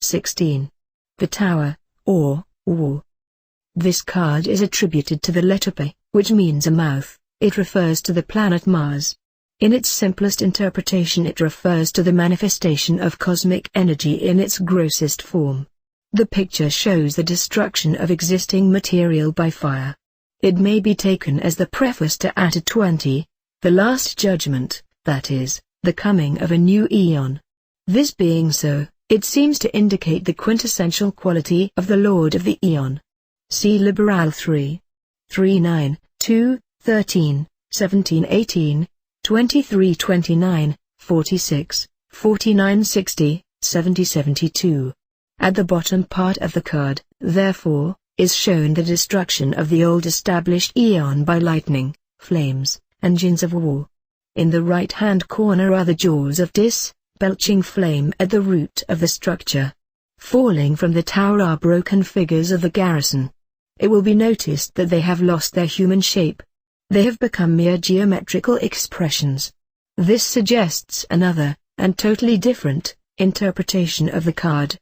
16. The Tower, or Wall. This card is attributed to the letter P, which means a mouth. It refers to the planet Mars. In its simplest interpretation, it refers to the manifestation of cosmic energy in its grossest form. The picture shows the destruction of existing material by fire. It may be taken as the preface to Atta 20, the Last Judgment, that is, the coming of a new eon. This being so, it seems to indicate the quintessential quality of the Lord of the Eon. See Liberal 3. 39, 2, 13, 17, 18, 23, 29, 46, 49, 60, 70, 72. At the bottom part of the card, therefore, is shown the destruction of the old established eon by lightning, flames, engines of war. In the right-hand corner are the jaws of Dis, belching flame at the root of the structure. Falling from the tower are broken figures of the garrison. It will be noticed that they have lost their human shape. They have become mere geometrical expressions. This suggests another, and totally different, interpretation of the card.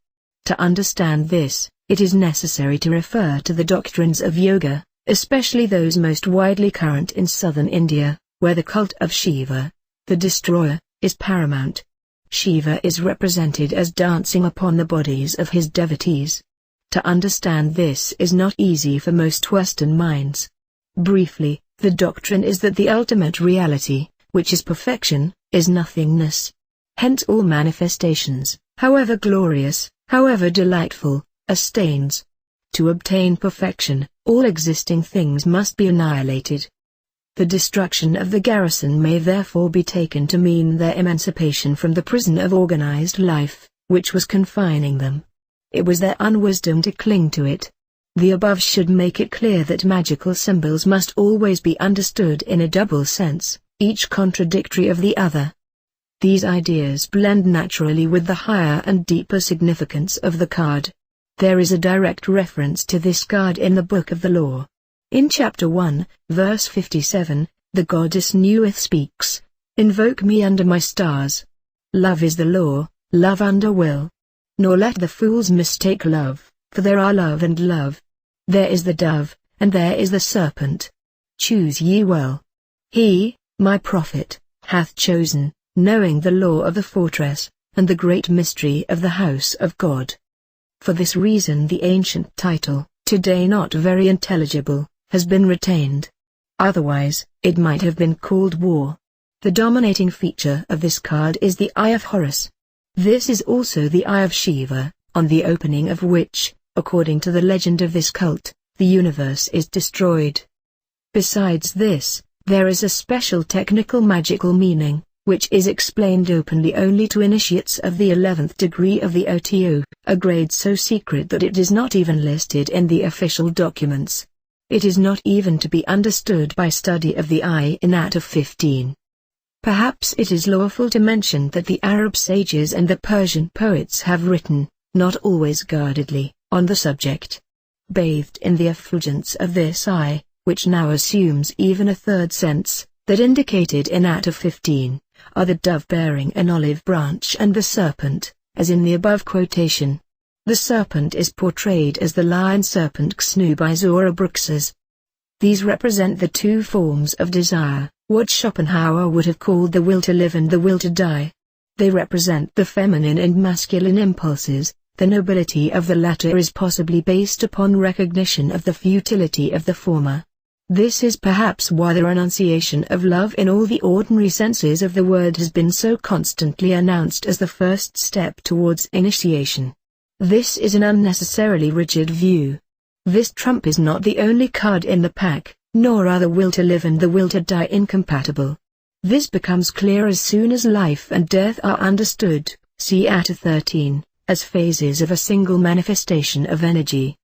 To understand this, it is necessary to refer to the doctrines of yoga, especially those most widely current in southern India, where the cult of Shiva, the destroyer, is paramount. Shiva is represented as dancing upon the bodies of his devotees. To understand this is not easy for most Western minds. Briefly, the doctrine is that the ultimate reality, which is perfection, is nothingness. Hence all manifestations, however glorious, however delightful, are stains. To obtain perfection, all existing things must be annihilated. The destruction of the garrison may therefore be taken to mean their emancipation from the prison of organized life, which was confining them. It was their unwisdom to cling to it. The above should make it clear that magical symbols must always be understood in a double sense, each contradictory of the other. These ideas blend naturally with the higher and deeper significance of the card. There is a direct reference to this card in the Book of the Law. In Chapter 1, verse 57, the goddess Nuith speaks, "Invoke me under my stars. Love is the law, love under will. Nor let the fools mistake love, for there are love and love. There is the dove, and there is the serpent. Choose ye well. He, my prophet, hath chosen, knowing the law of the fortress, and the great mystery of the house of God." For this reason the ancient title, today not very intelligible, has been retained. Otherwise, it might have been called war. The dominating feature of this card is the Eye of Horus. This is also the Eye of Shiva, on the opening of which, according to the legend of this cult, the universe is destroyed. Besides this, there is a special technical magical meaning, which is explained openly only to initiates of the 11th degree of the OTO, a grade so secret that it is not even listed in the official documents. It is not even to be understood by study of the eye in Atta 15. Perhaps it is lawful to mention that the Arab sages and the Persian poets have written, not always guardedly, on the subject. Bathed in the effulgence of this eye, which now assumes even a third sense, that indicated in Atta 15, are the dove bearing an olive branch and the serpent, as in the above quotation. The serpent is portrayed as the lion serpent Xnu by Zoroastruxes. These represent the two forms of desire, what Schopenhauer would have called the will to live and the will to die. They represent the feminine and masculine impulses. The nobility of the latter is possibly based upon recognition of the futility of the former. This is perhaps why the renunciation of love in all the ordinary senses of the word has been so constantly announced as the first step towards initiation. This is an unnecessarily rigid view. This trump is not the only card in the pack, nor are the will to live and the will to die incompatible. This becomes clear as soon as life and death are understood, see Atta 13, as phases of a single manifestation of energy.